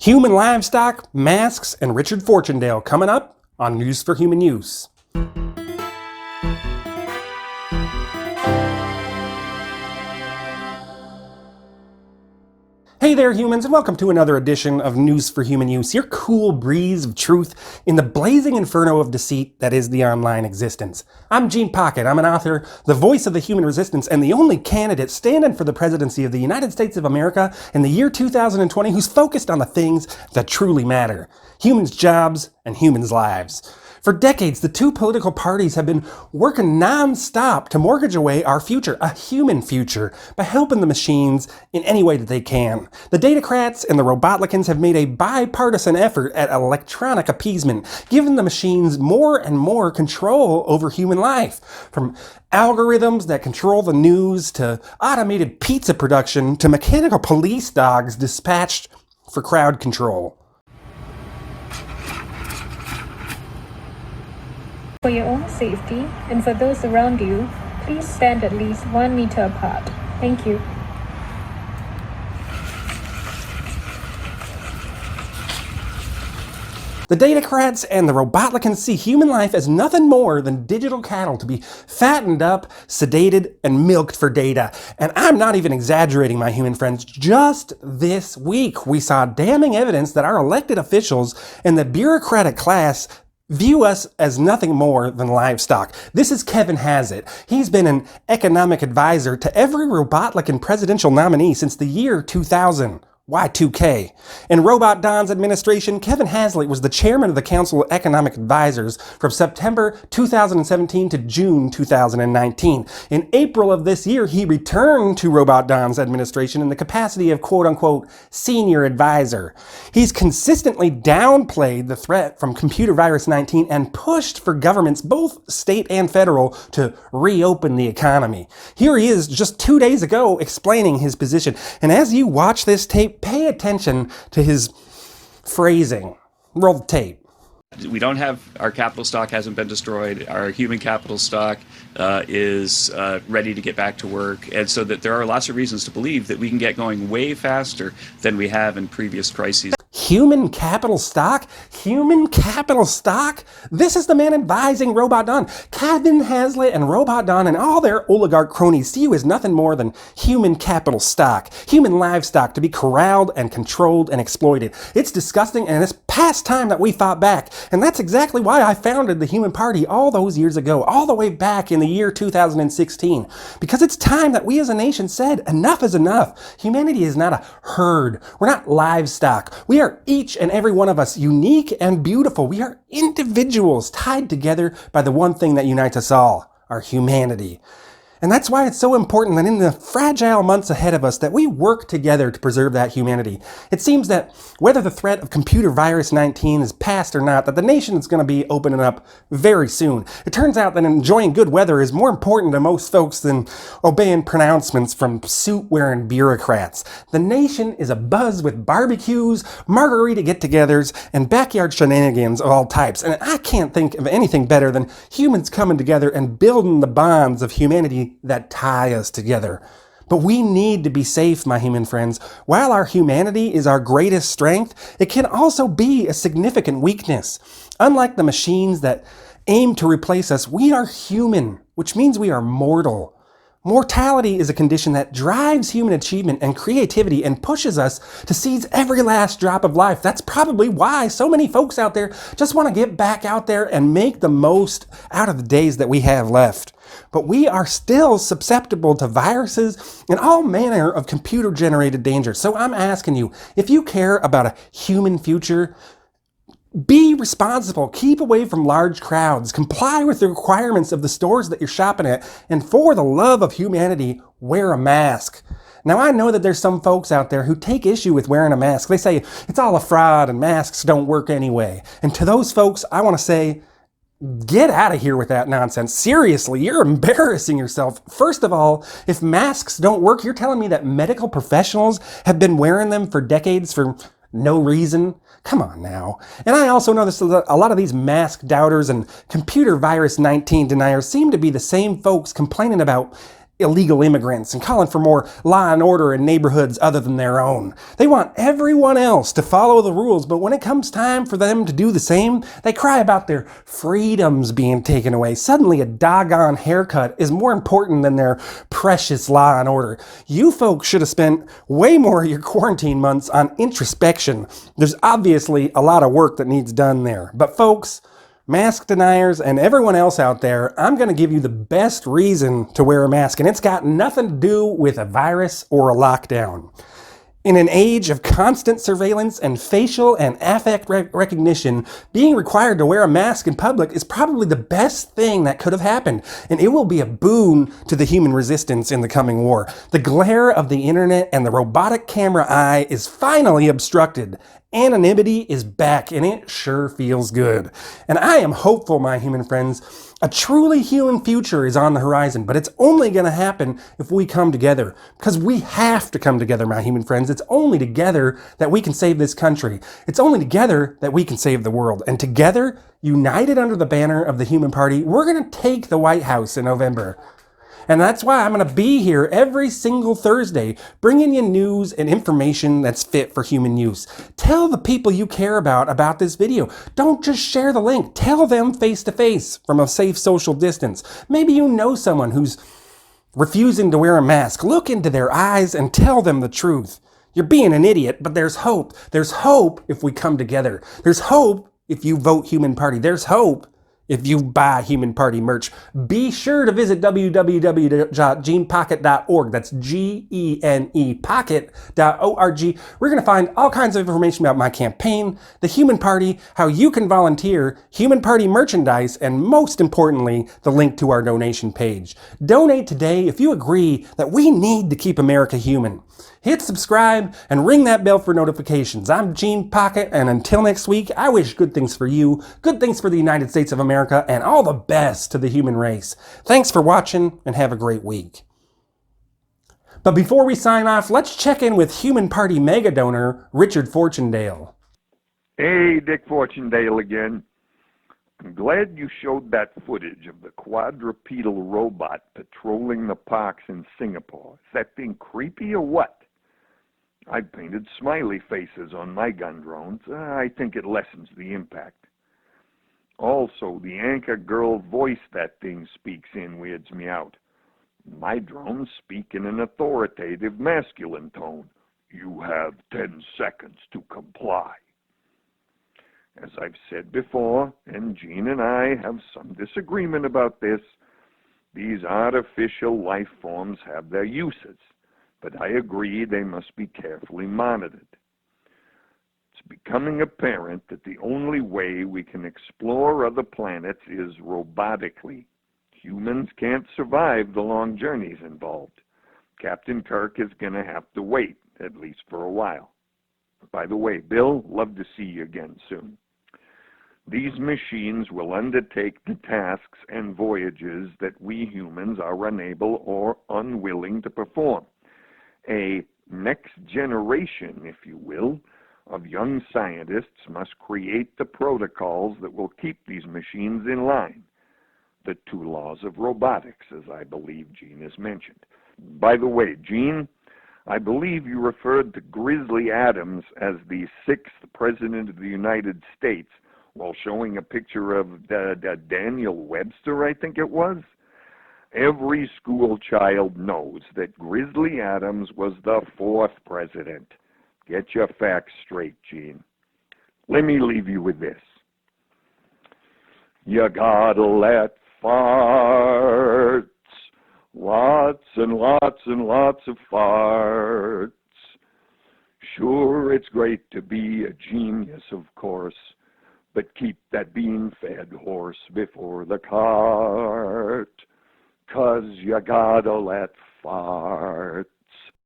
Human livestock, masks, and Richard Fortunedale coming up on News for Human Use. Hey there, humans, and welcome to another edition of News for Human Use, your cool breeze of truth in the blazing inferno of deceit that is the online existence. I'm Gene Pocket. I'm an author, the voice of the human resistance, and the only candidate standing for the presidency of the United States of America in the year 2020 who's focused on the things that truly matter: humans' jobs and humans' lives. For decades, the two political parties have been working non-stop to mortgage away our future, a human future, by helping the machines in any way that they can. The Datacrats and the Robotlicans have made a bipartisan effort at electronic appeasement, giving the machines more and more control over human life. From algorithms that control the news, to automated pizza production, to mechanical police dogs dispatched for crowd control. For your own safety and for those around you, please stand at least 1 meter apart. Thank you. The Datacrats and the Robotlicans see human life as nothing more than digital cattle to be fattened up, sedated, and milked for data. And I'm not even exaggerating, my human friends. Just this week, we saw damning evidence that our elected officials and the bureaucratic class view us as nothing more than livestock. This is Kevin Hassett. He's been an economic advisor to every Robotlican presidential nominee since the year 2000. Y2K. In Robot Don's administration, Kevin Hassett was the chairman of the Council of Economic Advisors from September 2017 to June 2019. In April of this year, he returned to Robot Don's administration in the capacity of quote-unquote senior advisor. He's consistently downplayed the threat from computer virus 19 and pushed for governments, both state and federal, to reopen the economy. Here he is just 2 days ago explaining his position. And as you watch this tape, pay attention to his phrasing. Roll the tape. We don't have, our capital stock hasn't been destroyed. Our human capital stock is ready to get back to work. And so that there are lots of reasons to believe that we can get going way faster than we have in previous crises. Human capital stock? Human capital stock? This is the man advising Robot Don. Kevin Hassett and Robot Don and all their oligarch cronies see you as nothing more than human capital stock, human livestock to be corralled and controlled and exploited. It's disgusting, and it's past time that we fought back. And that's exactly why I founded the Human Party all those years ago, all the way back in the year 2016. Because it's time that we as a nation said, enough is enough. Humanity is not a herd. We're not livestock. We are each and every one of us unique and beautiful. We are individuals tied together by the one thing that unites us all, our humanity. And that's why it's so important that in the fragile months ahead of us that we work together to preserve that humanity. It seems that whether the threat of computer virus 19 is past or not, that the nation is going to be opening up very soon. It turns out that enjoying good weather is more important to most folks than obeying pronouncements from suit-wearing bureaucrats. The nation is abuzz with barbecues, margarita get-togethers, and backyard shenanigans of all types. And I can't think of anything better than humans coming together and building the bonds of humanity that tie us together. But we need to be safe, my human friends. While our humanity is our greatest strength, it can also be a significant weakness. Unlike the machines that aim to replace us, we are human, which means we are mortal. Mortality is a condition that drives human achievement and creativity and pushes us to seize every last drop of life. That's probably why so many folks out there just want to get back out there and make the most out of the days that we have left. But we are still susceptible to viruses and all manner of computer-generated dangers. So I'm asking you, if you care about a human future, be responsible, keep away from large crowds, comply with the requirements of the stores that you're shopping at, and for the love of humanity, wear a mask. Now, I know that there's some folks out there who take issue with wearing a mask. They say it's all a fraud and masks don't work anyway. And to those folks, I want to say, get out of here with that nonsense. Seriously, you're embarrassing yourself. First of all, if masks don't work, you're telling me that medical professionals have been wearing them for decades for no reason? Come on now. And I also noticed that a lot of these mask doubters and computer virus 19 deniers seem to be the same folks complaining about illegal immigrants and calling for more law and order in neighborhoods other than their own. They want everyone else to follow the rules, but when it comes time for them to do the same, they cry about their freedoms being taken away. Suddenly a doggone haircut is more important than their precious law and order. You folks should have spent way more of your quarantine months on introspection. There's obviously a lot of work that needs done there. But folks, mask deniers and everyone else out there, I'm going to give you the best reason to wear a mask, and it's got nothing to do with a virus or a lockdown. In an age of constant surveillance and facial and affect recognition, being required to wear a mask in public is probably the best thing that could have happened, and it will be a boon to the human resistance in the coming war. The glare of the internet and the robotic camera eye is finally obstructed. Anonymity is back, and it sure feels good. And I am hopeful, my human friends. A truly human future is on the horizon, but it's only going to happen if we come together. Because we have to come together, my human friends. It's only together that we can save this country. It's only together that we can save the world. And together, united under the banner of the Human Party, we're going to take the White House in November. And that's why I'm going to be here every single Thursday, bringing you news and information that's fit for human use. Tell the people you care about this video. Don't just share the link. Tell them face to face from a safe social distance. Maybe you know someone who's refusing to wear a mask. Look into their eyes and tell them the truth. You're being an idiot, but there's hope. There's hope if we come together. There's hope if you vote Human Party. There's hope if you buy Human Party merch. Be sure to visit www.genepocket.org. That's G-E-N-E pocket.org. We're going to find all kinds of information about my campaign, the Human Party, how you can volunteer, Human Party merchandise, and most importantly, the link to our donation page. Donate today if you agree that we need to keep America human. Hit subscribe and ring that bell for notifications. I'm Gene Pocket, and until next week, I wish good things for you, good things for the United States of America, and all the best to the human race. Thanks for watching, and have a great week. But before we sign off, let's check in with Human Party mega donor Richard Fortunedale. Hey, Dick Fortunedale again. I'm glad you showed that footage of the quadrupedal robot patrolling the parks in Singapore. Is that thing creepy or what? I've painted smiley faces on my gun drones. I think it lessens the impact. Also, the anchor girl voice that thing speaks in weirds me out. My drones speak in an authoritative masculine tone. You have 10 seconds to comply. As I've said before, and Gene and I have some disagreement about this, these artificial life forms have their uses, but I agree they must be carefully monitored. It's becoming apparent that the only way we can explore other planets is robotically. Humans can't survive the long journeys involved. Captain Kirk is going to have to wait, at least for a while. By the way, Bill, love to see you again soon. These machines will undertake the tasks and voyages that we humans are unable or unwilling to perform. A next generation, if you will, of young scientists must create the protocols that will keep these machines in line. The 2 laws of robotics, as I believe Gene has mentioned. By the way, Gene, I believe you referred to Grizzly Adams as the 6th President of the United States while showing a picture of Daniel Webster, I think it was. Every school child knows that Grizzly Adams was the 4th president. Get your facts straight, Gene. Let me leave you with this. You gotta let farts, lots and lots and lots of farts. Sure, it's great to be a genius, of course, but keep that bean-fed horse before the cart, 'cause you gotta let farts.